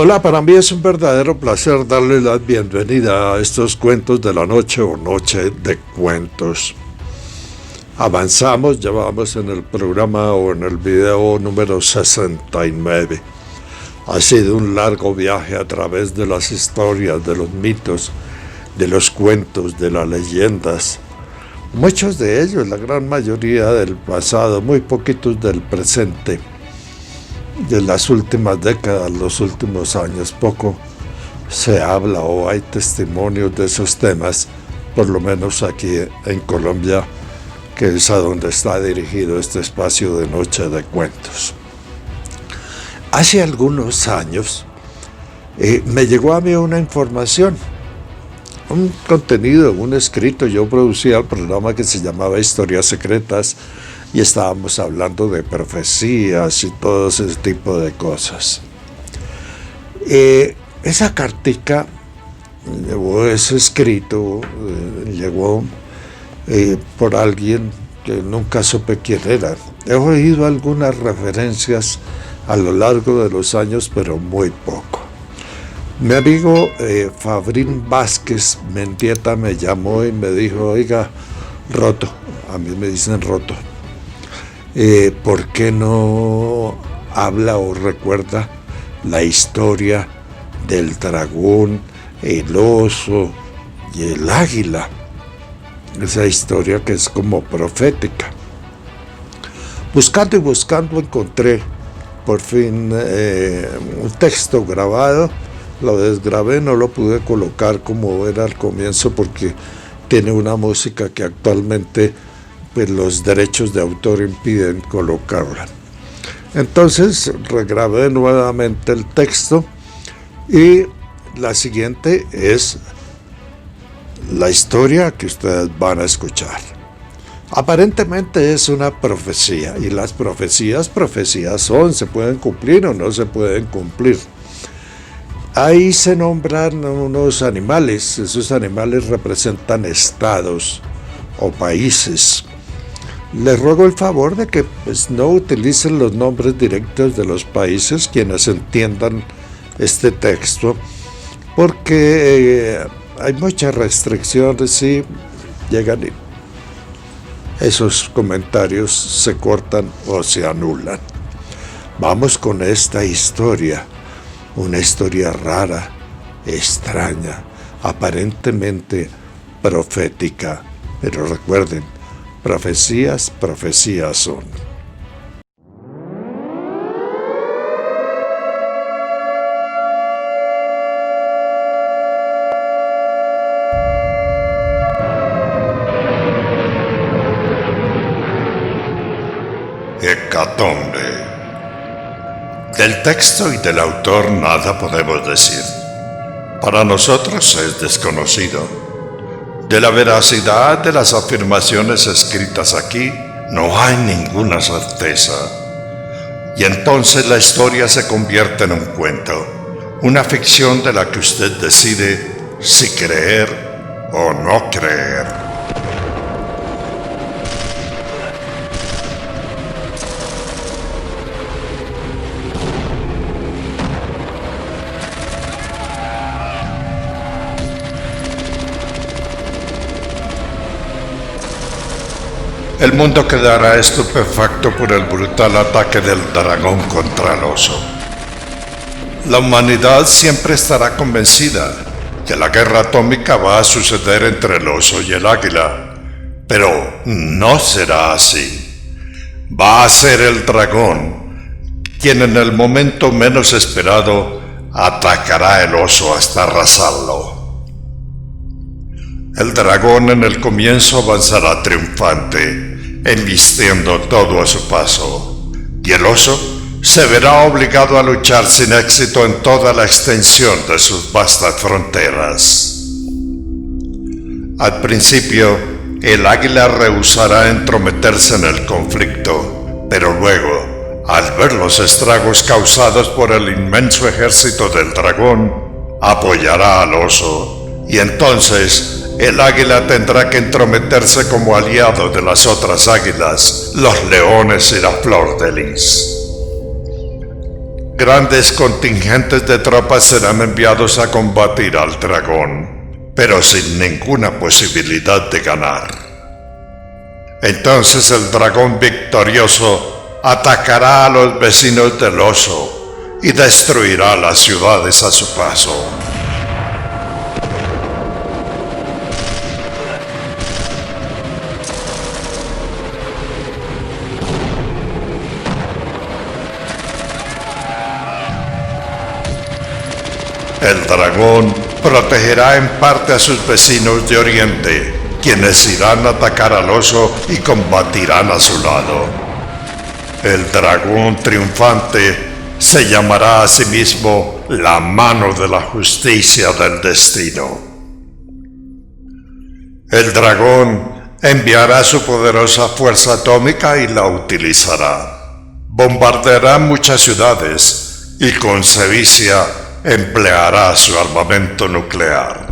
Hola, para mí es un verdadero placer darle la bienvenida a estos cuentos de la noche o noche de cuentos. Avanzamos, ya vamos en el programa o en el video número 69. Ha sido un largo viaje a través de las historias, de los mitos, de los cuentos, de las leyendas. Muchos de ellos, la gran mayoría del pasado, muy poquitos del presente. De las últimas décadas, los últimos años, poco se habla o hay testimonios de esos temas, por lo menos aquí en Colombia, que es a donde está dirigido este espacio de Noche de Cuentos. Hace algunos años me llegó a mí una información, un contenido, un escrito. Yo producía el programa que se llamaba Historias Secretas y estábamos hablando de profecías y todo ese tipo de cosas. Esa cartica, ese escrito, llegó por alguien que nunca supe quién era. He oído algunas referencias a lo largo de los años, pero muy poco. Mi amigo Fabrín Vázquez Mendieta me llamó y me dijo: oiga, Roto, a mí me dicen Roto, ¿por qué no habla o recuerda la historia del dragón, el oso y el águila? Esa historia que es como profética. Buscando y buscando encontré por fin un texto grabado. Lo desgrabé, no lo pude colocar como era al comienzo porque tiene una música que actualmente pues los derechos de autor impiden colocarla. Entonces regrabé nuevamente el texto y la siguiente es la historia que ustedes van a escuchar. Aparentemente es una profecía, y las profecías son, se pueden cumplir o no se pueden cumplir. Ahí se nombran unos animales, esos animales representan estados o países. Les ruego el favor de que no utilicen los nombres directos de los países quienes entiendan este texto, porque hay muchas restricciones y llegan y esos comentarios se cortan o se anulan. Vamos con esta historia, una historia rara, extraña, aparentemente profética, pero recuerden, profecías son. Hecatombe. Del texto y del autor nada podemos decir. Para nosotros es desconocido. De la veracidad de las afirmaciones escritas aquí no hay ninguna certeza. Y entonces la historia se convierte en un cuento, una ficción de la que usted decide si creer o no creer. El mundo quedará estupefacto por el brutal ataque del dragón contra el oso. La humanidad siempre estará convencida que la guerra atómica va a suceder entre el oso y el águila, pero no será así. Va a ser el dragón quien en el momento menos esperado atacará el oso hasta arrasarlo. El dragón en el comienzo avanzará triunfante, embistiendo todo a su paso, y el oso se verá obligado a luchar sin éxito en toda la extensión de sus vastas fronteras. Al principio, el águila rehusará entrometerse en el conflicto, pero luego, al ver los estragos causados por el inmenso ejército del dragón, apoyará al oso, y entonces el águila tendrá que entrometerse como aliado de las otras águilas, los leones y la flor de lis. grandes contingentes de tropas serán enviados a combatir al dragón, pero sin ninguna posibilidad de ganar. Entonces el dragón victorioso atacará a los vecinos del oso y destruirá las ciudades a su paso. El dragón protegerá en parte a sus vecinos de Oriente, quienes irán a atacar al oso y combatirán a su lado. El dragón triunfante se llamará a sí mismo la mano de la justicia del destino. El dragón enviará su poderosa fuerza atómica y la utilizará. Bombardeará muchas ciudades y con sevicia empleará su armamento nuclear.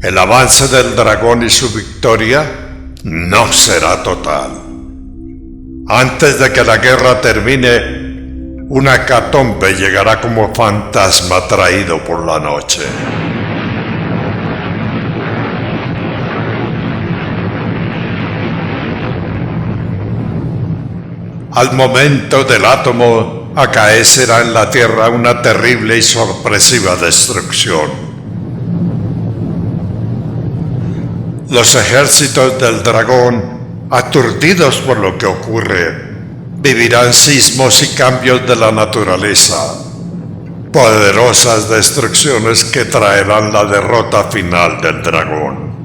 El avance del dragón y su victoria no será total. Antes de que la guerra termine, una hecatombe llegará como fantasma traído por la noche. Al momento del átomo, acaecerá en la Tierra una terrible y sorpresiva destrucción. Los ejércitos del dragón, aturdidos por lo que ocurre, vivirán sismos y cambios de la naturaleza, poderosas destrucciones que traerán la derrota final del dragón.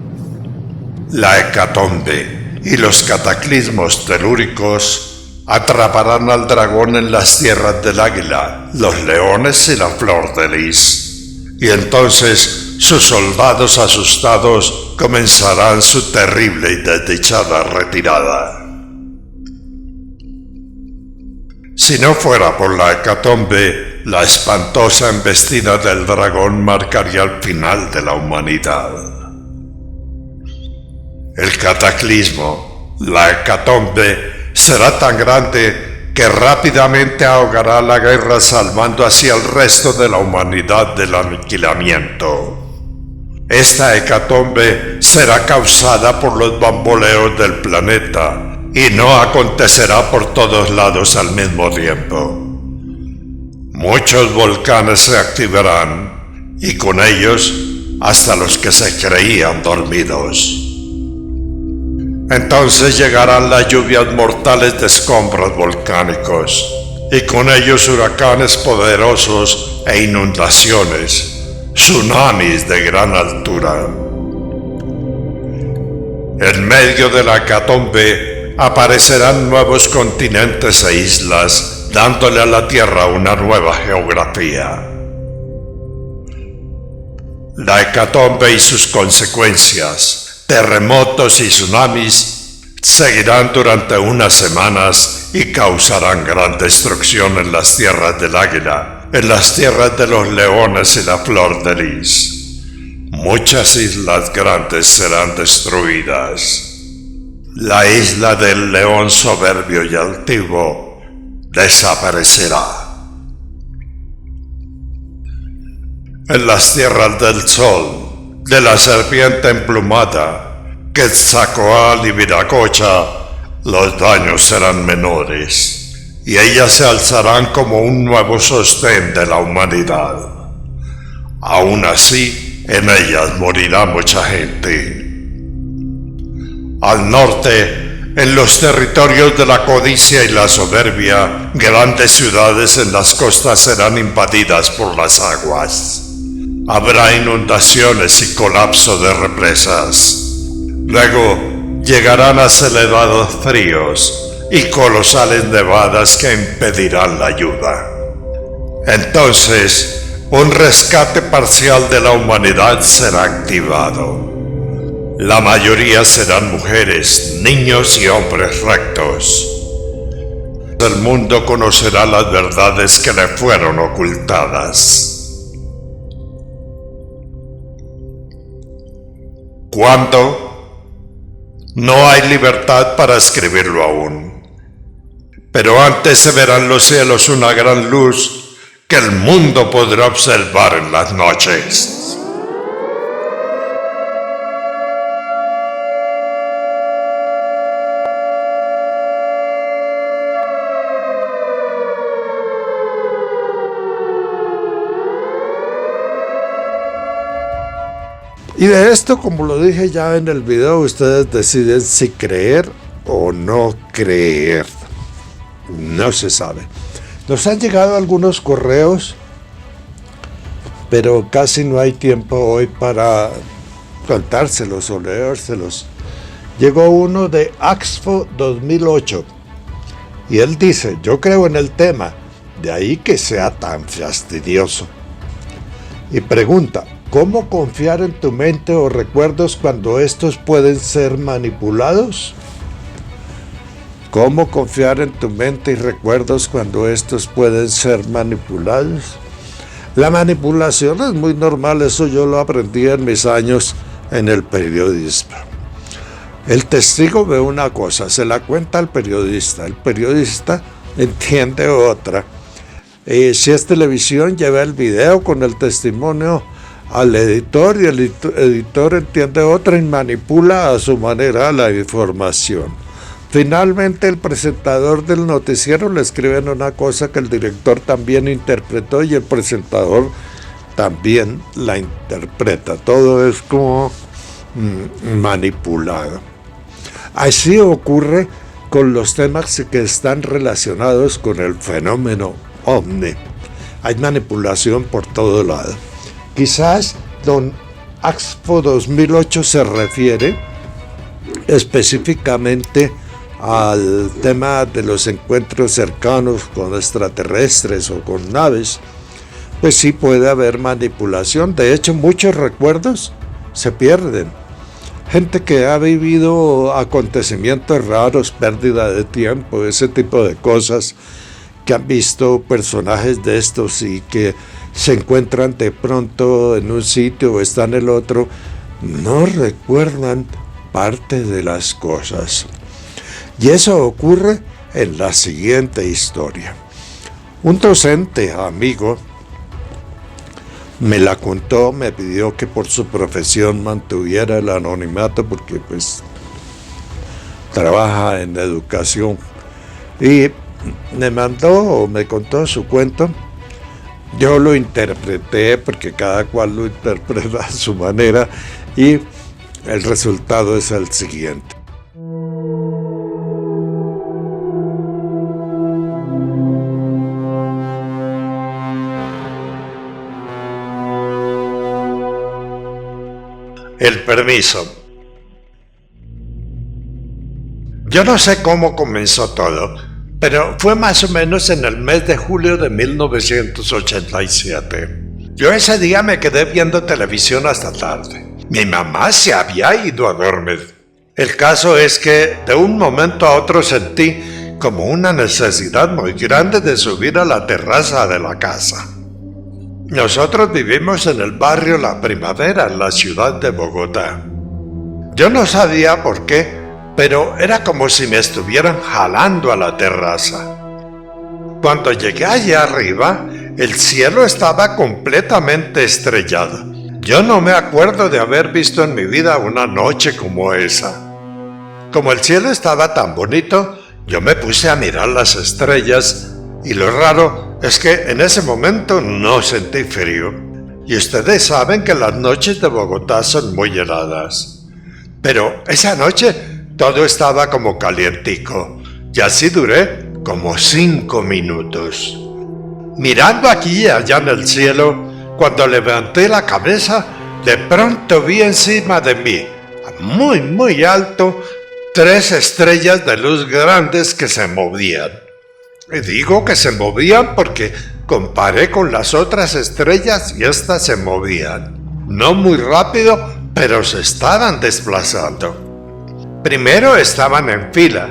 La hecatombe y los cataclismos telúricos atraparán al dragón en las tierras del águila, los leones y la flor de lis, y entonces sus soldados asustados comenzarán su terrible y desdichada retirada. Si no fuera por la hecatombe, la espantosa embestida del dragón marcaría el final de la humanidad. El cataclismo, la hecatombe, será tan grande que rápidamente ahogará la guerra, salvando así al resto de la humanidad del aniquilamiento. Esta hecatombe será causada por los bamboleos del planeta y no acontecerá por todos lados al mismo tiempo. Muchos volcanes se activarán y con ellos hasta los que se creían dormidos. Entonces llegarán las lluvias mortales de escombros volcánicos y con ellos huracanes poderosos e inundaciones, tsunamis de gran altura. En medio de la hecatombe aparecerán nuevos continentes e islas, dándole a la Tierra una nueva geografía. La hecatombe y sus consecuencias, terremotos y tsunamis, seguirán durante unas semanas y causarán gran destrucción en las tierras del águila, en las tierras de los leones y la flor de lis. Muchas islas grandes serán destruidas. La isla del león soberbio y altivo desaparecerá. En las tierras del sol, de la serpiente emplumada, Quetzalcóatl y Viracocha, los daños serán menores, y ellas se alzarán como un nuevo sostén de la humanidad. Aún así, en ellas morirá mucha gente. Al norte, en los territorios de la codicia y la soberbia, grandes ciudades en las costas serán invadidas por las aguas. Habrá inundaciones y colapso de represas. Luego llegarán acelerados fríos y colosales nevadas que impedirán la ayuda. Entonces, un rescate parcial de la humanidad será activado. La mayoría serán mujeres, niños y hombres rectos. El mundo conocerá las verdades que le fueron ocultadas. ¿Cuándo? No hay libertad para escribirlo aún. Pero antes se verá en los cielos una gran luz que el mundo podrá observar en las noches. Y de esto, como lo dije ya en el video, ustedes deciden si creer o no creer. No se sabe. Nos han llegado algunos correos, pero casi no hay tiempo hoy para contárselos o leérselos. Llegó uno de Axfo 2008 y él dice: yo creo en el tema, de ahí que sea tan fastidioso. Y pregunta: ¿cómo confiar en tu mente o recuerdos cuando estos pueden ser manipulados? ¿Cómo confiar en tu mente y recuerdos cuando estos pueden ser manipulados? La manipulación es muy normal, eso yo lo aprendí en mis años en el periodismo. El testigo ve una cosa, se la cuenta al periodista, el periodista entiende otra. Si es televisión, lleva el video con el testimonio al editor y el editor entiende otra y manipula a su manera la información. Finalmente el presentador del noticiero le escriben una cosa que el director también interpretó y el presentador también la interpreta. Todo es como manipulado. Así ocurre con los temas que están relacionados con el fenómeno ovni. Hay manipulación por todo lado. Quizás don Axfo 2008 se refiere específicamente al tema de los encuentros cercanos con extraterrestres o con naves. Pues sí puede haber manipulación. De hecho, muchos recuerdos se pierden. Gente que ha vivido acontecimientos raros, pérdida de tiempo, ese tipo de cosas, que han visto personajes de estos y que se encuentran de pronto en un sitio o están en el otro, no recuerdan parte de las cosas. Y eso ocurre en la siguiente historia. Un docente amigo me la contó, me pidió que por su profesión mantuviera el anonimato porque pues trabaja en educación, y me contó su cuento. Yo lo interpreté porque cada cual lo interpreta a su manera y el resultado es el siguiente. El permiso. Yo no sé cómo comenzó todo, pero fue más o menos en el mes de julio de 1987. Yo ese día me quedé viendo televisión hasta tarde. Mi mamá se había ido a dormir. El caso es que de un momento a otro sentí como una necesidad muy grande de subir a la terraza de la casa. Nosotros vivimos en el barrio La Primavera, en la ciudad de Bogotá. Yo no sabía por qué, pero era como si me estuvieran jalando a la terraza. Cuando llegué allá arriba, el cielo estaba completamente estrellado. Yo no me acuerdo de haber visto en mi vida una noche como esa. Como el cielo estaba tan bonito, yo me puse a mirar las estrellas y lo raro es que en ese momento no sentí frío. Y ustedes saben que las noches de Bogotá son muy heladas. Pero esa noche todo estaba como calientico, y así duré como 5 minutos. Mirando aquí y allá en el cielo, cuando levanté la cabeza, de pronto vi encima de mí, muy muy alto, 3 estrellas de luz grandes que se movían. Y digo que se movían porque comparé con las otras estrellas y estas se movían. No muy rápido, pero se estaban desplazando. Primero estaban en fila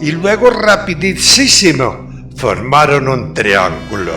y luego rapidísimo formaron un triángulo.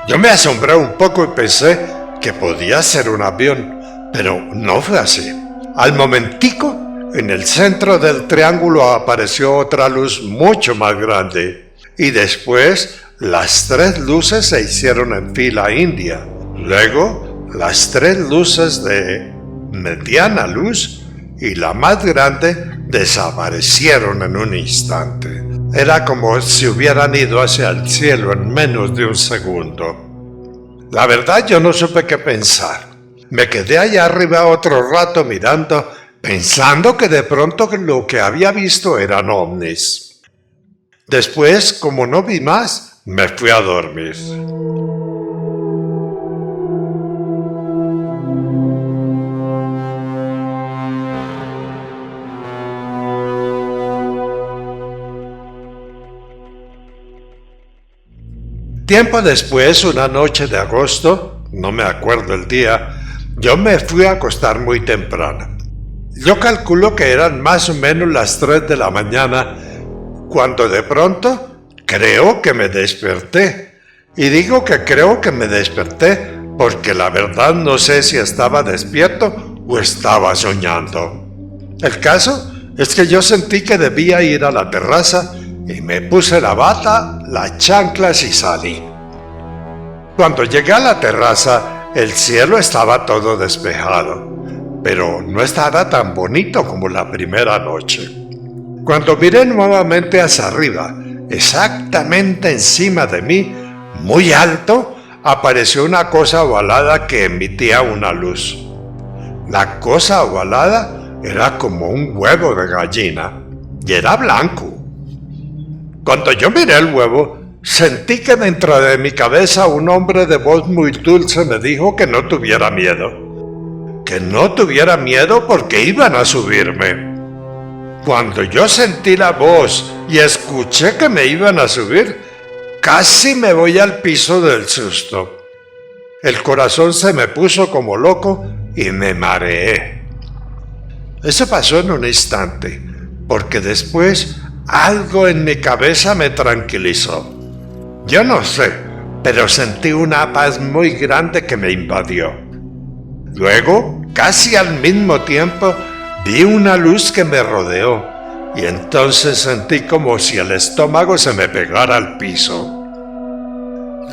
Yo me asombré un poco y pensé que podía ser un avión, pero no fue así. Al momentico, en el centro del triángulo apareció otra luz mucho más grande y después las 3 luces se hicieron en fila india. Luego, las 3 luces de mediana luz y la más grande desaparecieron en un instante. Era como si hubieran ido hacia el cielo en menos de un segundo. La verdad, yo no supe qué pensar. Me quedé allá arriba otro rato mirando, pensando que de pronto lo que había visto eran ovnis. Después, como no vi más, me fui a dormir. Tiempo después, una noche de agosto, no me acuerdo el día, yo me fui a acostar muy temprano. Yo calculo que eran más o menos las 3 de la mañana, cuando de pronto creo que me desperté. Y digo que creo que me desperté porque la verdad no sé si estaba despierto o estaba soñando. El caso es que yo sentí que debía ir a la terraza y me puse la bata, las chanclas y salí. Cuando llegué a la terraza, el cielo estaba todo despejado, pero no estaba tan bonito como la primera noche. Cuando miré nuevamente hacia arriba, exactamente encima de mí, muy alto, apareció una cosa ovalada que emitía una luz. La cosa ovalada era como un huevo de gallina y era blanco. Cuando yo miré el huevo, sentí que dentro de mi cabeza un hombre de voz muy dulce me dijo que no tuviera miedo. Que no tuviera miedo porque iban a subirme. Cuando yo sentí la voz y escuché que me iban a subir, casi me voy al piso del susto. El corazón se me puso como loco y me mareé. Eso pasó en un instante, porque después algo en mi cabeza me tranquilizó. Yo no sé, pero sentí una paz muy grande que me invadió. Luego, casi al mismo tiempo, vi una luz que me rodeó y entonces sentí como si el estómago se me pegara al piso.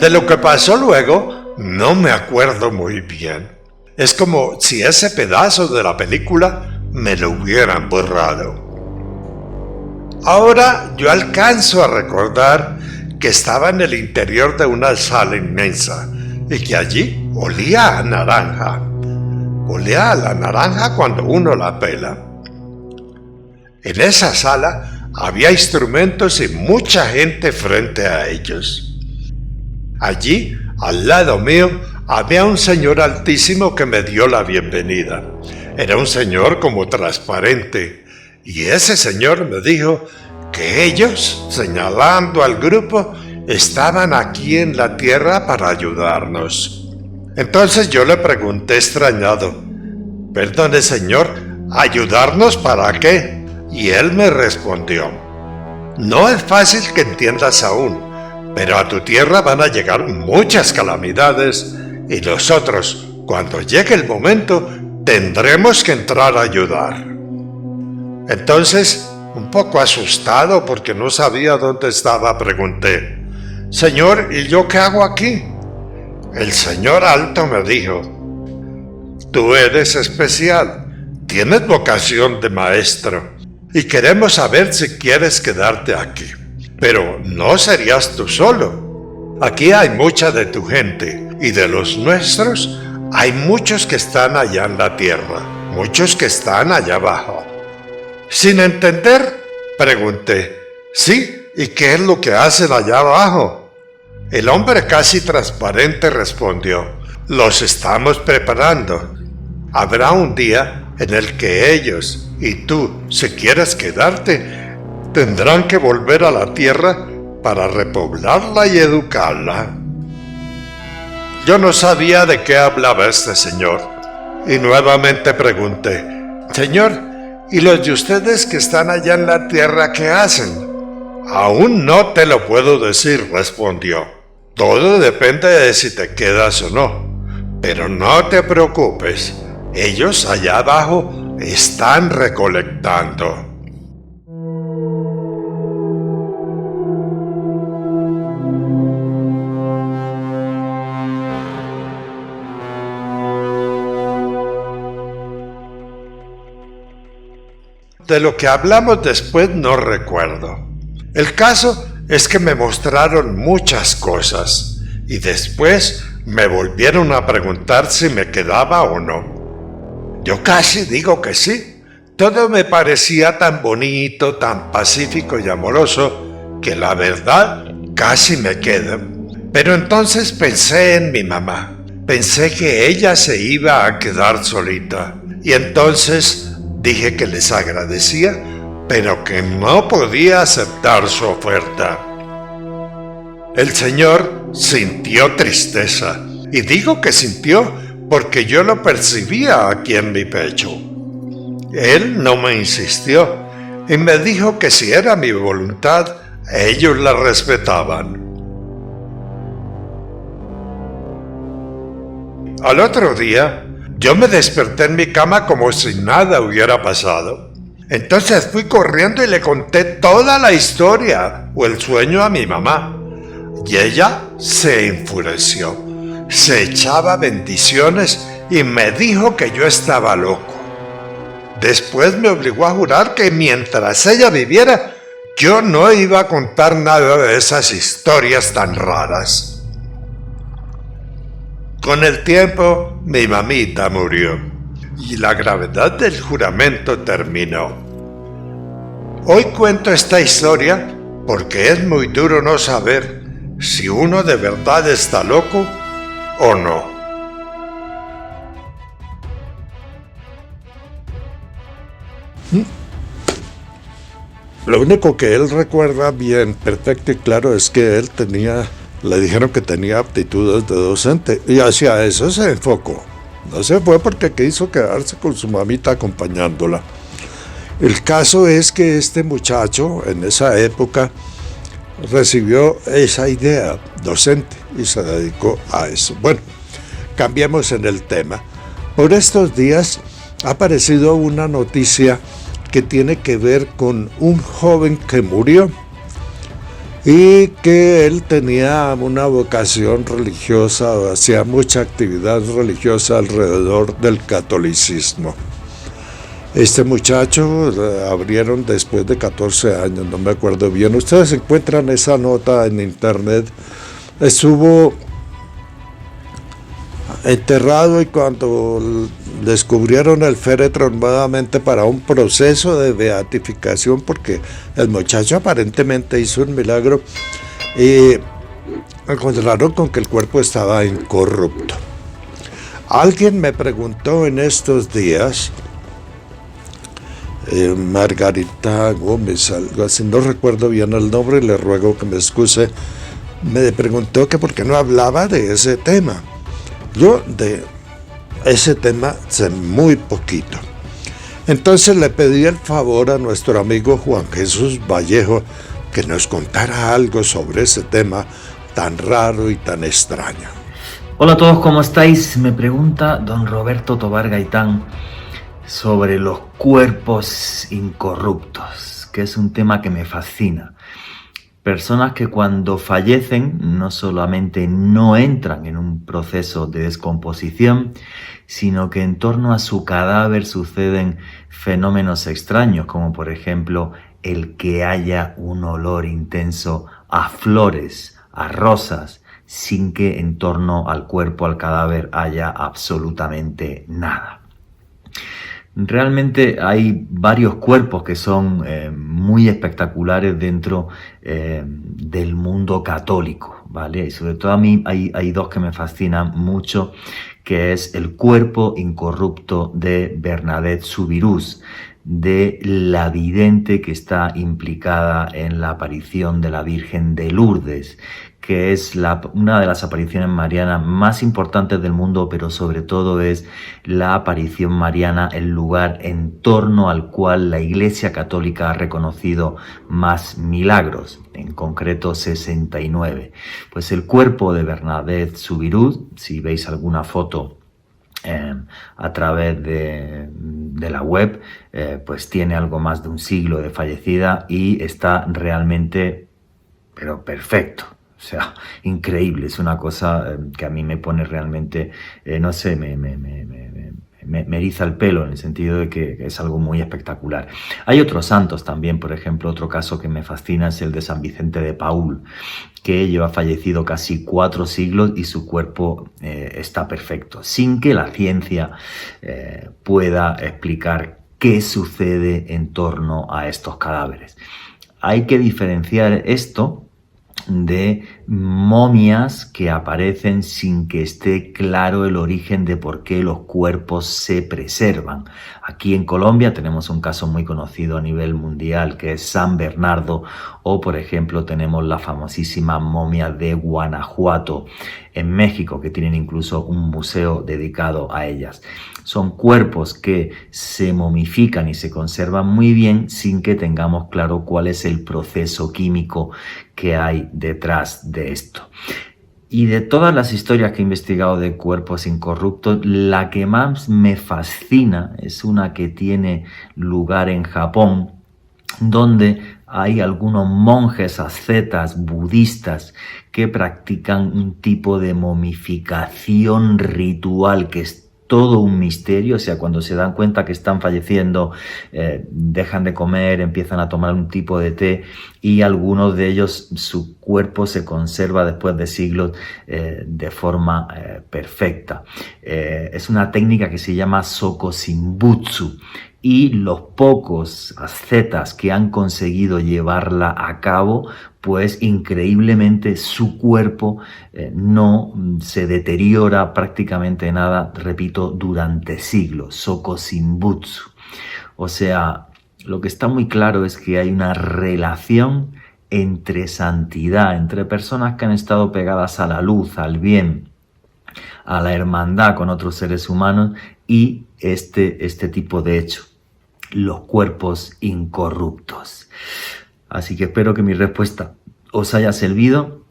De lo que pasó luego, no me acuerdo muy bien. Es como si ese pedazo de la película me lo hubieran borrado. Ahora yo alcanzo a recordar que estaba en el interior de una sala inmensa y que allí olía a naranja. Olía a la naranja cuando uno la pela. En esa sala había instrumentos y mucha gente frente a ellos. Allí, al lado mío, había un señor altísimo que me dio la bienvenida. Era un señor como transparente. Y ese señor me dijo que ellos, señalando al grupo, estaban aquí en la tierra para ayudarnos. Entonces yo le pregunté extrañado, «Perdone, señor, ¿ayudarnos para qué?» Y él me respondió, «No es fácil que entiendas aún, pero a tu tierra van a llegar muchas calamidades y nosotros, cuando llegue el momento, tendremos que entrar a ayudar». Entonces, un poco asustado porque no sabía dónde estaba, pregunté, «Señor, ¿y yo qué hago aquí?» El señor alto me dijo, «Tú eres especial, tienes vocación de maestro y queremos saber si quieres quedarte aquí. Pero no serías tú solo. Aquí hay mucha de tu gente y de los nuestros hay muchos que están allá en la tierra, muchos que están allá abajo». Sin entender, pregunté, «¿Sí? ¿Y qué es lo que hacen allá abajo?» El hombre casi transparente respondió, «Los estamos preparando. Habrá un día en el que ellos y tú, si quieres quedarte, tendrán que volver a la tierra para repoblarla y educarla». Yo no sabía de qué hablaba este señor, y nuevamente pregunté: Señor, ¿y los de ustedes que están allá en la tierra qué hacen? Aún no te lo puedo decir, respondió. Todo depende de si te quedas o no. Pero no te preocupes, ellos allá abajo están recolectando. De lo que hablamos después no recuerdo. El caso es que me mostraron muchas cosas y después me volvieron a preguntar si me quedaba o no. Yo casi digo que sí. Todo me parecía tan bonito, tan pacífico y amoroso que la verdad casi me quedo. Pero entonces pensé en mi mamá. Pensé que ella se iba a quedar solita y entonces dije que les agradecía, pero que no podía aceptar su oferta. El Señor sintió tristeza, y digo que sintió porque yo lo percibía aquí en mi pecho. Él no me insistió, y me dijo que si era mi voluntad, ellos la respetaban. Al otro día, yo me desperté en mi cama como si nada hubiera pasado. Entonces fui corriendo y le conté toda la historia o el sueño a mi mamá. Y ella se enfureció, se echaba bendiciones y me dijo que yo estaba loco. Después me obligó a jurar que mientras ella viviera, yo no iba a contar nada de esas historias tan raras. Con el tiempo, mi mamita murió y la gravedad del juramento terminó. Hoy cuento esta historia porque es muy duro no saber si uno de verdad está loco o no. Lo único que él recuerda bien, perfecto y claro, es que él le dijeron que tenía aptitudes de docente y hacia eso se enfocó. No se fue porque quiso quedarse con su mamita acompañándola. El caso es que este muchacho en esa época recibió esa idea docente y se dedicó a eso. Bueno, cambiemos en el tema. Por estos días ha aparecido una noticia que tiene que ver con un joven que murió y que él tenía una vocación religiosa, hacía mucha actividad religiosa alrededor del catolicismo. Este muchacho abrieron después de 14 años, no me acuerdo bien. Ustedes encuentran esa nota en internet. Estuvo enterrado y cuando descubrieron el féretro nuevamente para un proceso de beatificación, porque el muchacho aparentemente hizo un milagro, y encontraron con que el cuerpo estaba incorrupto. Alguien me preguntó en estos días, Margarita Gómez, algo así, no recuerdo bien el nombre, le ruego que me excuse, me preguntó que por qué no hablaba de ese tema. Yo de ese tema sé muy poquito. Entonces le pedí el favor a nuestro amigo Juan Jesús Vallejo que nos contara algo sobre ese tema tan raro y tan extraño. Hola a todos, ¿cómo estáis? Me pregunta don Roberto Tobar Gaitán sobre los cuerpos incorruptos, que es un tema que me fascina. Personas que cuando fallecen no solamente no entran en un proceso de descomposición, sino que en torno a su cadáver suceden fenómenos extraños, como por ejemplo el que haya un olor intenso a flores, a rosas, sin que en torno al cuerpo, al cadáver, haya absolutamente nada. Realmente hay varios cuerpos que son muy espectaculares dentro del mundo católico, ¿vale? Y sobre todo a mí hay dos que me fascinan mucho, que es el cuerpo incorrupto de Bernadette Soubirous. de la vidente que está implicada en la aparición de la Virgen de Lourdes, que es una de las apariciones marianas más importantes del mundo, pero sobre todo es la aparición mariana, el lugar en torno al cual la Iglesia Católica ha reconocido más milagros, en concreto 69. Pues el cuerpo de Bernadette Soubirous, si veis alguna foto a través de la web, pues tiene algo más de un siglo de fallecida y está realmente, pero perfecto. O sea, increíble, es una cosa que a mí me pone realmente, no sé, me eriza el pelo, en el sentido de que es algo muy espectacular. Hay otros santos también, por ejemplo, otro caso que me fascina es el de San Vicente de Paúl, que lleva fallecido casi 4 siglos y su cuerpo está perfecto, sin que la ciencia pueda explicar qué sucede en torno a estos cadáveres. Hay que diferenciar esto de momias que aparecen sin que esté claro el origen de por qué los cuerpos se preservan. Aquí en Colombia tenemos un caso muy conocido a nivel mundial, que es San Bernardo, o por ejemplo tenemos la famosísima momia de Guanajuato en México, que tienen incluso un museo dedicado a ellas. Son cuerpos que se momifican y se conservan muy bien sin que tengamos claro cuál es el proceso químico que hay detrás de esto. Y de todas las historias que he investigado de cuerpos incorruptos, la que más me fascina es una que tiene lugar en Japón, donde hay algunos monjes ascetas budistas que practican un tipo de momificación ritual que es todo un misterio. O sea, cuando se dan cuenta que están falleciendo, dejan de comer, empiezan a tomar un tipo de té, y algunos de ellos, su cuerpo se conserva después de siglos de forma perfecta. Es una técnica que se llama Soko-Shimbutsu, y los pocos ascetas que han conseguido llevarla a cabo, pues increíblemente su cuerpo no se deteriora prácticamente nada, repito, durante siglos. Soko-Shimbutsu. O sea, lo que está muy claro es que hay una relación entre santidad, entre personas que han estado pegadas a la luz, al bien, a la hermandad con otros seres humanos, y este tipo de hecho, los cuerpos incorruptos. Así que espero que mi respuesta os haya servido,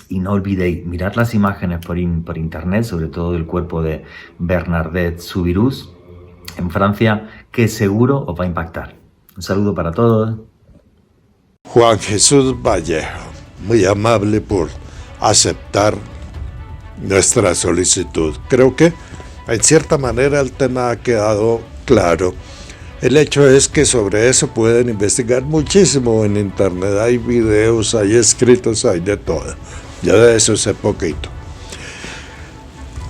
y no olvidéis mirar las imágenes por internet, sobre todo del cuerpo de Bernadette Soubirous en Francia, que seguro os va a impactar. Un saludo para todos. Juan Jesús Vallejo, muy amable por aceptar nuestra solicitud. Creo que en cierta manera el tema ha quedado claro. El hecho es que sobre eso pueden investigar muchísimo en internet. Hay videos, hay escritos, hay de todo. Ya de eso sé poquito.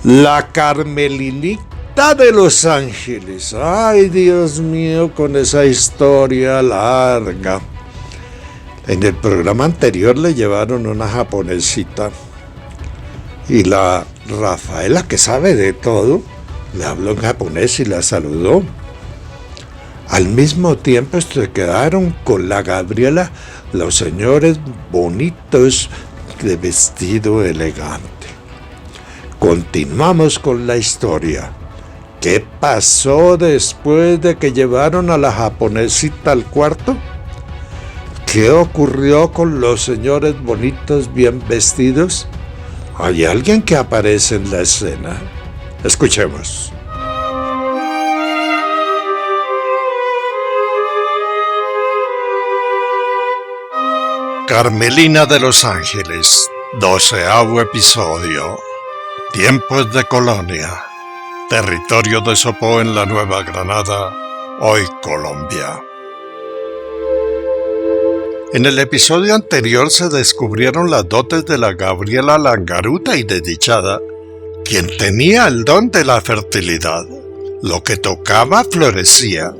La Carmelinita de Los Ángeles. Ay, Dios mío, con esa historia larga. En el programa anterior le llevaron una japonesita, y la Rafaela, que sabe de todo, le habló en japonés y la saludó. Al mismo tiempo se quedaron con la Gabriela los señores bonitos de vestido elegante. Continuamos con la historia. ¿Qué pasó después de que llevaron a la japonesita al cuarto? ¿Qué ocurrió con los señores bonitos bien vestidos? ¿Hay alguien que aparece en la escena? Escuchemos. Carmelina de Los Ángeles, 12º episodio. Tiempos de colonia. Territorio de Sopó en la Nueva Granada, hoy Colombia. En el episodio anterior se descubrieron las dotes de la Gabriela Langaruta y desdichada, quien tenía el don de la fertilidad. Lo que tocaba florecía.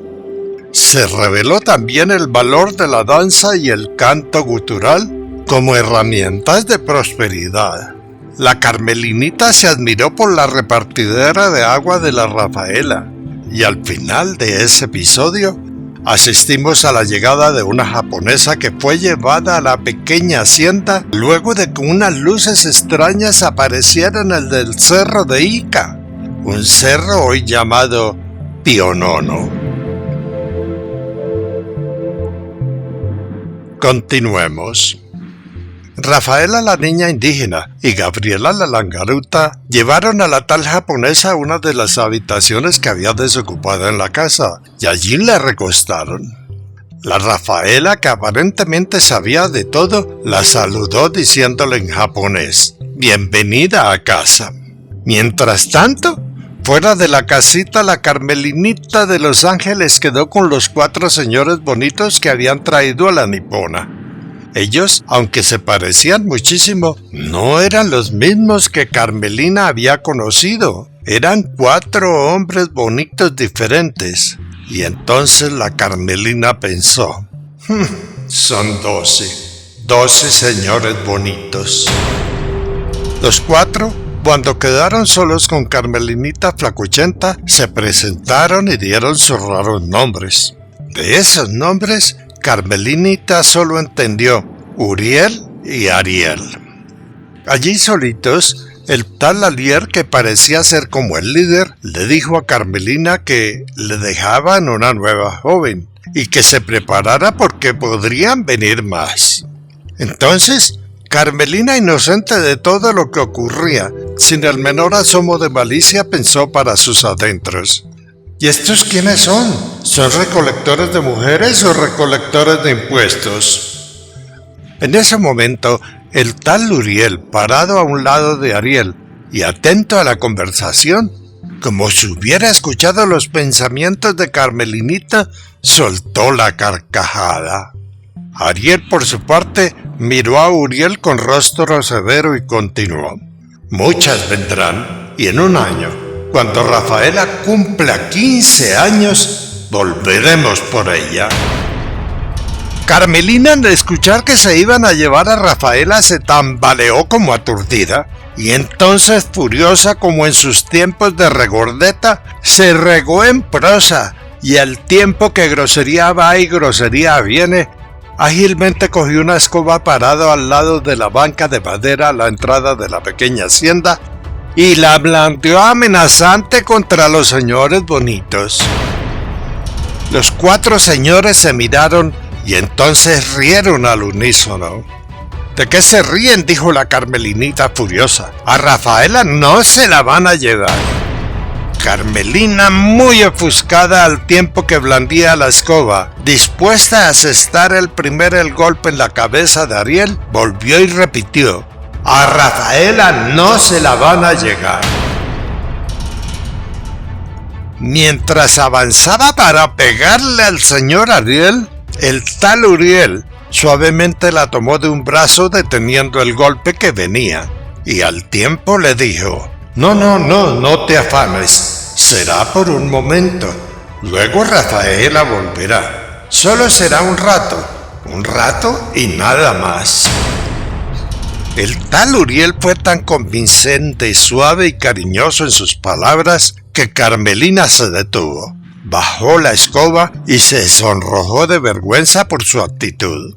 Se reveló también el valor de la danza y el canto gutural como herramientas de prosperidad. La Carmelinita se admiró por la repartidera de agua de la Rafaela, y al final de ese episodio asistimos a la llegada de una japonesa que fue llevada a la pequeña hacienda luego de que unas luces extrañas aparecieran en el del cerro de Ica, un cerro hoy llamado Pionono. Continuemos. Rafaela, la niña indígena, y Gabriela, la langaruta, llevaron a la tal japonesa a una de las habitaciones que había desocupada en la casa, y allí la recostaron. La Rafaela, que aparentemente sabía de todo, la saludó diciéndole en japonés: «Bienvenida a casa». Mientras tanto, fuera de la casita, la Carmelinita de Los Ángeles quedó con los 4 señores bonitos que habían traído a la nipona. Ellos, aunque se parecían muchísimo, no eran los mismos que Carmelina había conocido. Eran 4 hombres bonitos diferentes. Y entonces la Carmelina pensó: son 12 señores bonitos. Los 4, cuando quedaron solos con Carmelinita flacuchenta, se presentaron y dieron sus raros nombres. De esos nombres, Carmelinita solo entendió Uriel y Ariel. Allí solitos, el tal Ariel, que parecía ser como el líder, le dijo a Carmelina que le dejaban una nueva joven y que se preparara porque podrían venir más. Entonces, Carmelina, inocente de todo lo que ocurría, sin el menor asomo de malicia, pensó para sus adentros: ¿y estos quiénes son? ¿Son recolectores de mujeres o recolectores de impuestos? En ese momento, el tal Uriel, parado a un lado de Ariel y atento a la conversación, como si hubiera escuchado los pensamientos de Carmelinita, soltó la carcajada. Ariel, por su parte, miró a Uriel con rostro severo y continuó: muchas vendrán, y en un año, cuando Rafaela cumpla 15 años, volveremos por ella. Carmelina, al escuchar que se iban a llevar a Rafaela, se tambaleó como aturdida, y entonces, furiosa como en sus tiempos de regordeta, se regó en prosa, y al tiempo que grosería va y grosería viene, ágilmente cogió una escoba parada al lado de la banca de madera a la entrada de la pequeña hacienda y la blandió amenazante contra los señores bonitos. Los 4 señores se miraron y entonces rieron al unísono. ¿De qué se ríen?, dijo la Carmelinita furiosa. A Rafaela no se la van a llevar. Carmelina, muy ofuscada al tiempo que blandía la escoba, dispuesta a asestar el golpe en la cabeza de Ariel, volvió y repitió: a Rafaela no se la van a llegar. Mientras avanzaba para pegarle al señor Ariel, el tal Uriel suavemente la tomó de un brazo deteniendo el golpe que venía, y al tiempo le dijo: no te afanes, será por un momento, luego Rafaela volverá, solo será un rato y nada más. El tal Uriel fue tan convincente, suave y cariñoso en sus palabras que Carmelina se detuvo, bajó la escoba y se sonrojó de vergüenza por su actitud.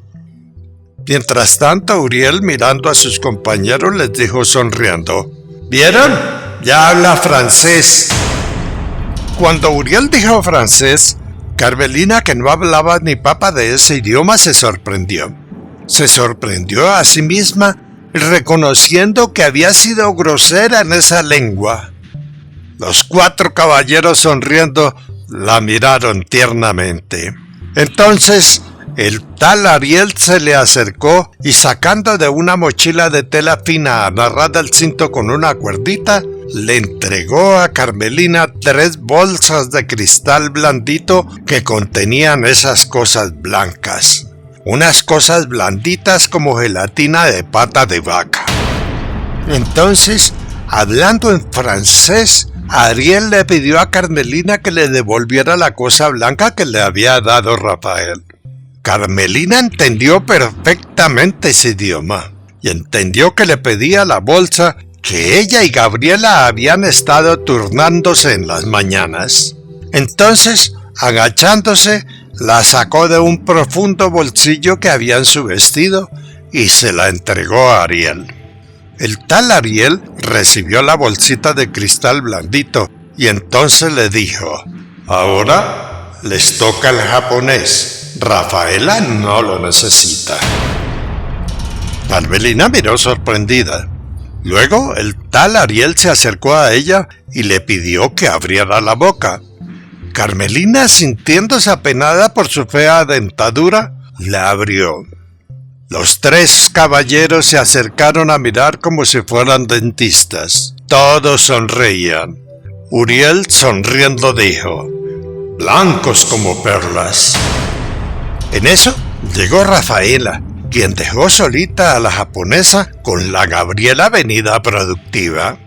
Mientras tanto, Uriel, mirando a sus compañeros, les dijo sonriendo: ¿vieron? Ya habla francés. Cuando Uriel dijo francés, Carmelina, que no hablaba ni papa de ese idioma, se sorprendió. Se sorprendió a sí misma, reconociendo que había sido grosera en esa lengua. Los 4 caballeros, sonriendo, la miraron tiernamente. Entonces, el tal Ariel se le acercó y, sacando de una mochila de tela fina amarrada al cinto con una cuerdita, le entregó a Carmelina 3 bolsas de cristal blandito que contenían esas cosas blancas. Unas cosas blanditas como gelatina de pata de vaca. Entonces, hablando en francés, Ariel le pidió a Carmelina que le devolviera la cosa blanca que le había dado Rafael. Carmelina entendió perfectamente ese idioma y entendió que le pedía la bolsa que ella y Gabriela habían estado turnándose en las mañanas. Entonces, agachándose, la sacó de un profundo bolsillo que había en su vestido y se la entregó a Ariel. El tal Ariel recibió la bolsita de cristal blandito y entonces le dijo: ahora les toca al japonés. Rafaela no lo necesita. Carmelina miró sorprendida. Luego el tal Ariel se acercó a ella y le pidió que abriera la boca. Carmelina, sintiéndose apenada por su fea dentadura, la abrió. Los tres caballeros se acercaron a mirar como si fueran dentistas. Todos sonreían. Uriel, sonriendo, dijo: blancos como perlas. En eso llegó Rafaela, quien dejó solita a la japonesa con la Gabriela venida productiva.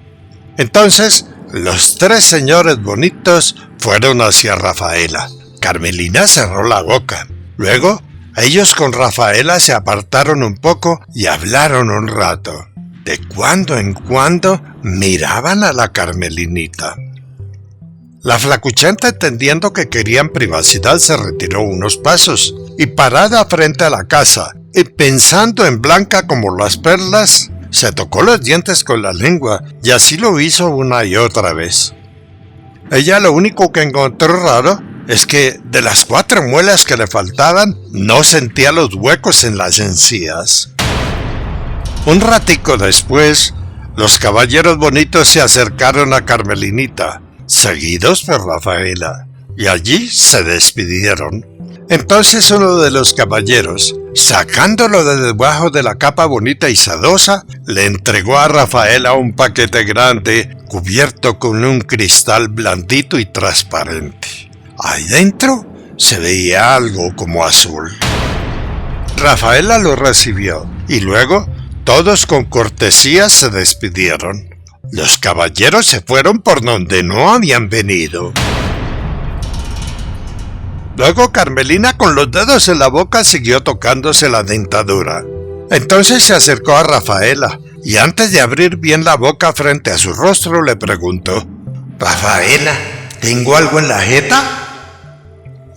Entonces, los tres señores bonitos fueron hacia Rafaela. Carmelina cerró la boca. Luego, ellos con Rafaela se apartaron un poco y hablaron un rato. De cuando en cuando miraban a la Carmelinita. La flacuchenta, entendiendo que querían privacidad, se retiró unos pasos y, parada frente a la casa y pensando en Blanca como las perlas, se tocó los dientes con la lengua y así lo hizo una y otra vez. Ella lo único que encontró raro es que de las 4 muelas que le faltaban no sentía los huecos en las encías. Un ratico después, los caballeros bonitos se acercaron a Carmelinita, seguidos por Rafaela, y allí se despidieron. Entonces uno de los caballeros, sacándolo de debajo de la capa bonita y sedosa, le entregó a Rafaela un paquete grande cubierto con un cristal blandito y transparente. Ahí dentro se veía algo como azul. Rafaela lo recibió y luego todos con cortesía se despidieron. Los caballeros se fueron por donde no habían venido. Luego Carmelina, con los dedos en la boca, siguió tocándose la dentadura. Entonces se acercó a Rafaela y antes de abrir bien la boca frente a su rostro le preguntó: «Rafaela, ¿tengo algo en la jeta?»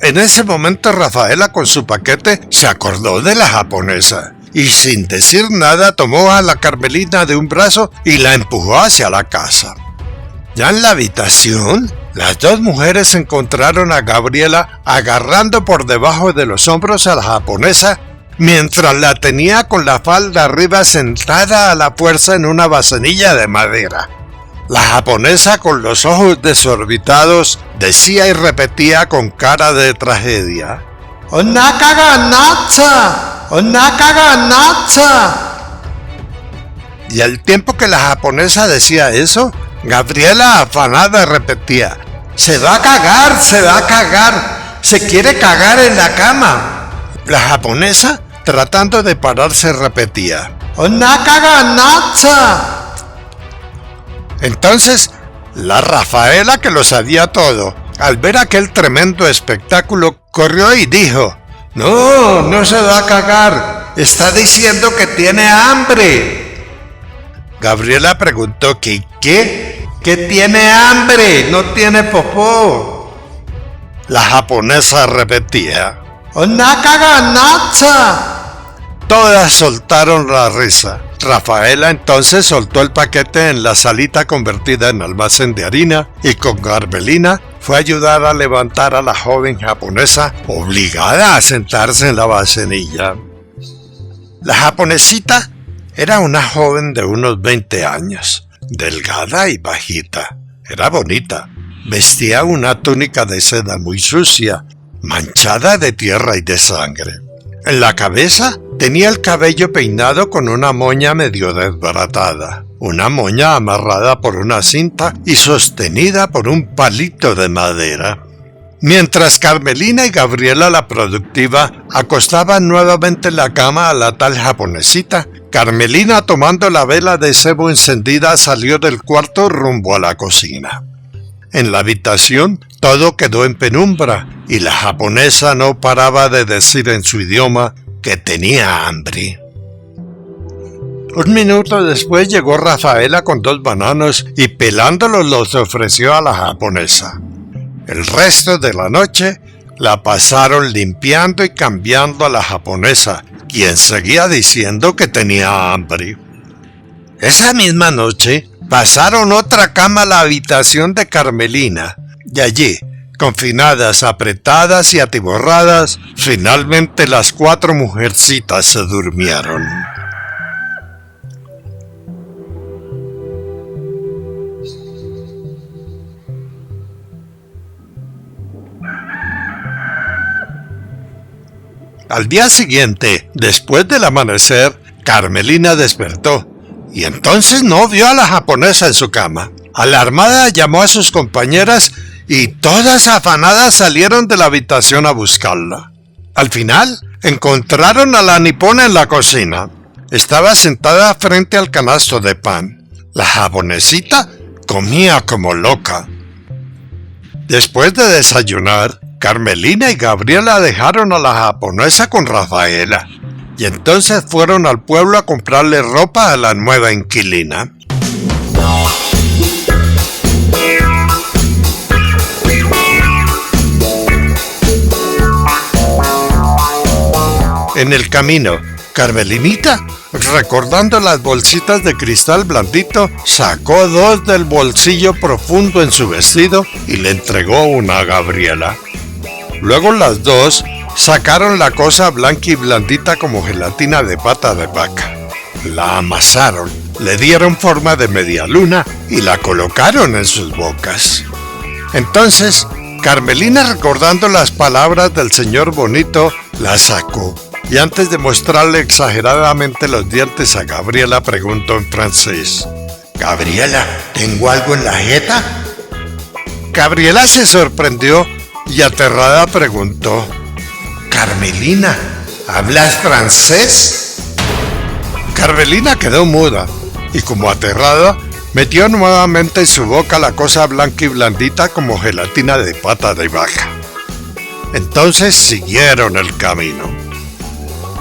En ese momento Rafaela, con su paquete, se acordó de la japonesa y sin decir nada tomó a la Carmelina de un brazo y la empujó hacia la casa. Ya en la habitación, las dos mujeres encontraron a Gabriela agarrando por debajo de los hombros a la japonesa mientras la tenía con la falda arriba sentada a la fuerza en una bacenilla de madera. La japonesa, con los ojos desorbitados, decía y repetía con cara de tragedia: «¡Onaka ga natsa! ¡Onaka ga natsa!». Y al tiempo que la japonesa decía eso, Gabriela, afanada, repetía: «¡Se va a cagar! ¡Se va a cagar! ¡Se quiere cagar en la cama!». La japonesa, tratando de pararse, repetía: «¡Onaka ga natsa!». Entonces, la Rafaela, que lo sabía todo, al ver aquel tremendo espectáculo, corrió y dijo: «No, no se va a cagar, está diciendo que tiene hambre». Gabriela preguntó: ¿Qué? «¿Que tiene hambre? No tiene popó». La japonesa repetía: «Onaka ga natsa». Todas soltaron la risa. Rafaela entonces soltó el paquete en la salita convertida en almacén de harina y con Carmelina fue a ayudar a levantar a la joven japonesa, obligada a sentarse en la bacenilla. La japonesita era una joven de unos 20 años, delgada y bajita. Era bonita. Vestía una túnica de seda muy sucia, manchada de tierra y de sangre. En la cabeza tenía el cabello peinado con una moña medio desbaratada, una moña amarrada por una cinta y sostenida por un palito de madera. Mientras Carmelina y Gabriela, la productiva, acostaban nuevamente en la cama a la tal japonesita, Carmelina, tomando la vela de cebo encendida, salió del cuarto rumbo a la cocina. En la habitación todo quedó en penumbra y la japonesa no paraba de decir en su idioma que tenía hambre. Un minuto después llegó Rafaela con 2 bananos y pelándolos los ofreció a la japonesa. El resto de la noche la pasaron limpiando y cambiando a la japonesa, quien seguía diciendo que tenía hambre. Esa misma noche, pasaron otra cama a la habitación de Carmelina, y allí, confinadas, apretadas y atiborradas, finalmente las 4 mujercitas se durmieron. Al día siguiente, después del amanecer, Carmelina despertó y entonces no vio a la japonesa en su cama. Alarmada llamó a sus compañeras y todas afanadas salieron de la habitación a buscarla. Al final, encontraron a la nipona en la cocina. Estaba sentada frente al canasto de pan. La japonesita comía como loca. Después de desayunar, Carmelina y Gabriela dejaron a la japonesa con Rafaela y entonces fueron al pueblo a comprarle ropa a la nueva inquilina. En el camino, Carmelinita, recordando las bolsitas de cristal blandito, sacó 2 del bolsillo profundo en su vestido y le entregó una a Gabriela. Luego las 2 sacaron la cosa blanca y blandita como gelatina de pata de vaca. La amasaron, le dieron forma de media luna y la colocaron en sus bocas. Entonces, Carmelina, recordando las palabras del señor Bonito, la sacó. Y antes de mostrarle exageradamente los dientes a Gabriela, preguntó en francés: «Gabriela, ¿tengo algo en la jeta?» Gabriela se sorprendió y aterrada preguntó: «Carmelina, ¿hablas francés?» Carmelina quedó muda y, como aterrada, metió nuevamente en su boca la cosa blanca y blandita como gelatina de pata de vaca. Entonces siguieron el camino.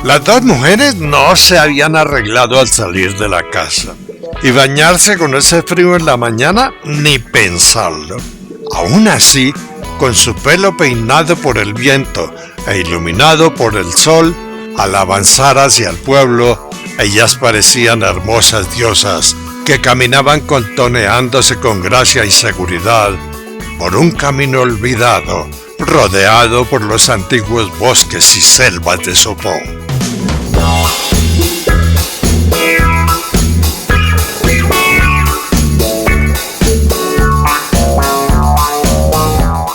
Las 2 mujeres no se habían arreglado al salir de la casa, y bañarse con ese frío en la mañana, ni pensarlo. Aún así, con su pelo peinado por el viento e iluminado por el sol, al avanzar hacia el pueblo, ellas parecían hermosas diosas que caminaban contoneándose con gracia y seguridad por un camino olvidado, rodeado por los antiguos bosques y selvas de Sopón.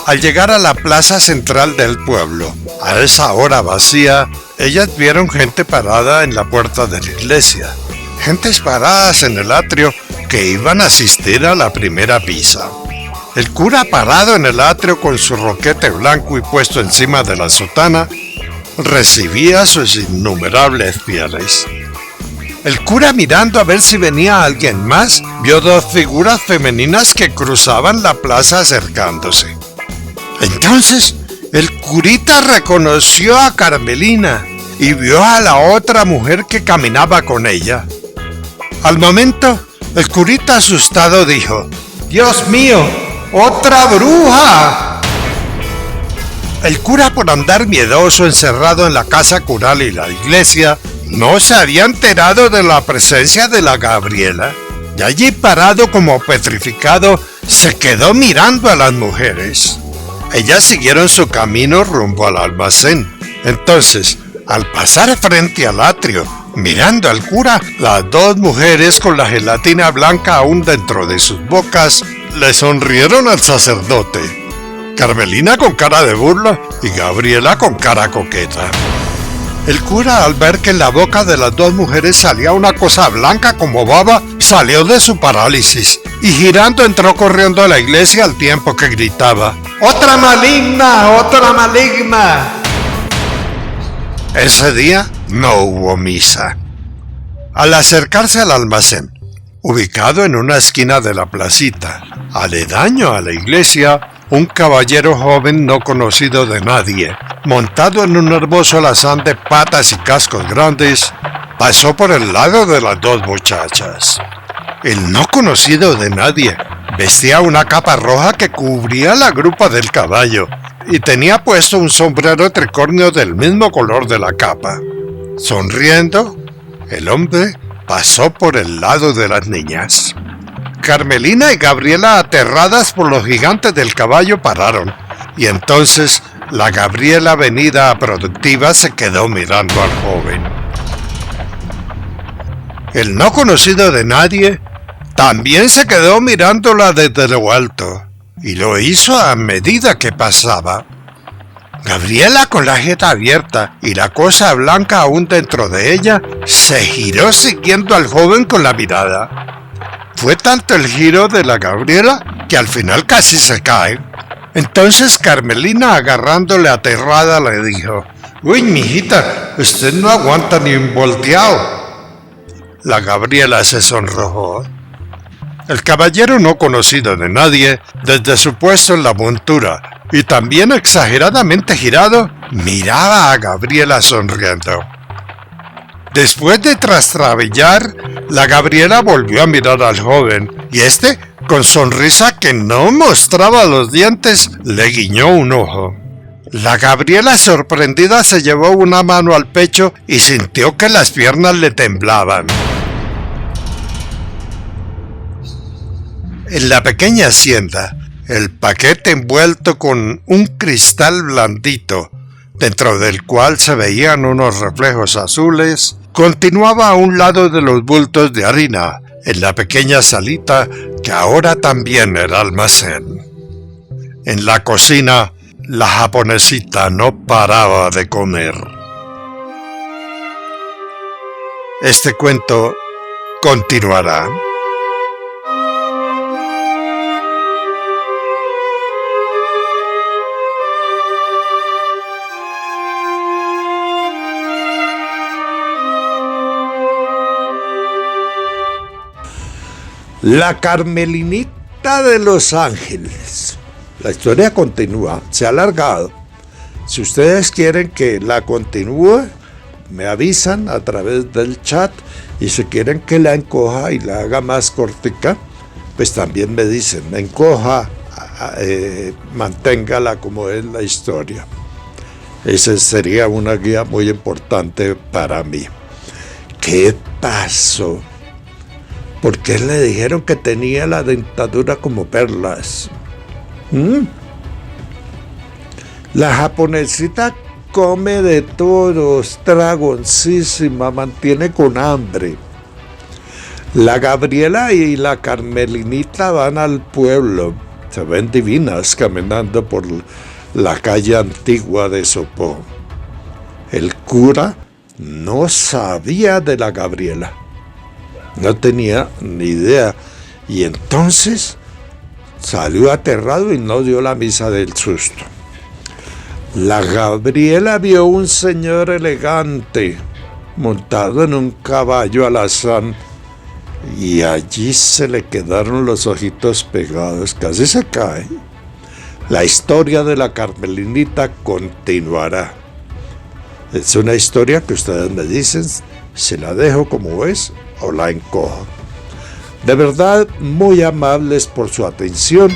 Al llegar a la plaza central del pueblo, a esa hora vacía, ellas vieron gente parada en la puerta de la iglesia. Gentes paradas en el atrio que iban a asistir a la primera misa. El cura parado en el atrio con su roquete blanco y puesto encima de la sotana, recibía a sus innumerables fieles. El cura, mirando a ver si venía alguien más, vio 2 figuras femeninas que cruzaban la plaza acercándose. Entonces, el curita reconoció a Carmelina y vio a la otra mujer que caminaba con ella. Al momento, el curita asustado dijo: «¡Dios mío! ¡Otra bruja!». El cura, por andar miedoso encerrado en la casa cural y la iglesia, no se había enterado de la presencia de la Gabriela, y allí parado como petrificado, se quedó mirando a las mujeres. Ellas siguieron su camino rumbo al almacén. Entonces, al pasar frente al atrio, mirando al cura, las 2 mujeres con la gelatina blanca aún dentro de sus bocas, le sonrieron al sacerdote. Carmelina con cara de burla y Gabriela con cara coqueta. El cura, al ver que en la boca de las 2 mujeres salía una cosa blanca como baba, salió de su parálisis y girando entró corriendo a la iglesia al tiempo que gritaba: ¡Otra maligna! ¡Otra maligna! Ese día no hubo misa. Al acercarse al almacén, ubicado en una esquina de la placita, aledaño a la iglesia, un caballero joven no conocido de nadie, montado en un hermoso alazán de patas y cascos grandes, pasó por el lado de las 2 muchachas. El no conocido de nadie Vestía una capa roja que cubría la grupa del caballo y tenía puesto un sombrero tricornio del mismo color de la capa. Sonriendo, el hombre pasó por el lado de las niñas. Carmelina y Gabriela, aterradas por los gigantes del caballo, pararon, y entonces la Gabriela venida productiva se quedó mirando al joven. El no conocido de nadie también se quedó mirándola desde lo alto, y lo hizo a medida que pasaba. Gabriela, con la jeta abierta y la cosa blanca aún dentro de ella, se giró siguiendo al joven con la mirada. Fue tanto el giro de la Gabriela que al final casi se cae. Entonces Carmelina, agarrándole aterrada, le dijo: «Uy, mijita, usted no aguanta ni un volteado». La Gabriela se sonrojó. El caballero, no conocido de nadie, desde su puesto en la montura y también exageradamente girado, miraba a Gabriela sonriendo. Después de trastrabillar, la Gabriela volvió a mirar al joven, y este, con sonrisa que no mostraba los dientes, le guiñó un ojo. La Gabriela, sorprendida, se llevó una mano al pecho y sintió que las piernas le temblaban. En la pequeña hacienda, el paquete envuelto con un cristal blandito, dentro del cual se veían unos reflejos azules, continuaba a un lado de los bultos de harina, en la pequeña salita que ahora también era almacén. En la cocina, la japonesita no paraba de comer. Este cuento continuará. La Carmelinita de Los Ángeles. La historia continúa, se ha alargado. Si ustedes quieren que la continúe, me avisan a través del chat, y si quieren que la encoja y la haga más cortica, pues también me dicen, encoja, manténgala como es la historia. Esa sería una guía muy importante para mí. ¿Qué pasó? ¿Por qué le dijeron que tenía la dentadura como perlas? La japonesita come de todos, dragoncísima, mantiene con hambre. La Gabriela y la Carmelinita van al pueblo, se ven divinas caminando por la calle antigua de Sopó. El cura no sabía de la Gabriela. No tenía ni idea, y entonces salió aterrado y no dio la misa del susto. La Gabriela vio un señor elegante montado en un caballo alazán, y allí se le quedaron los ojitos pegados, casi se cae. La historia de la Carmelinita continuará. Es una historia que ustedes me dicen si la dejo como es o la encojo. De verdad, muy amables por su atención.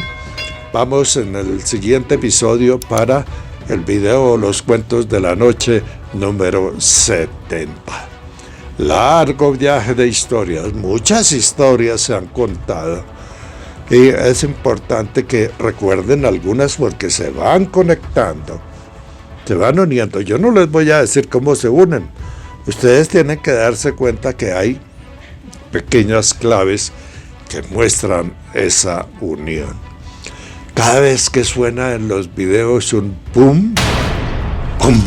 Vamos en el siguiente episodio para el video Los Cuentos de la Noche número 70. Largo viaje de historias, muchas historias se han contado, y es importante que recuerden algunas porque se van conectando, se van uniendo. Yo no les voy a decir cómo se unen, ustedes tienen que darse cuenta que hay pequeñas claves que muestran esa unión. Cada vez que suena en los videos un pum, pum,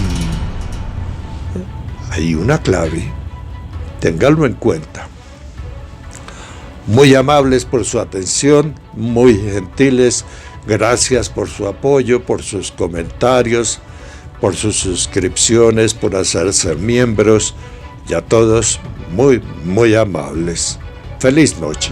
hay una clave. Ténganlo en cuenta. Muy amables por su atención, muy gentiles. Gracias por su apoyo, por sus comentarios, por sus suscripciones, por hacerse miembros. Y a todos muy, muy amables. Feliz noche.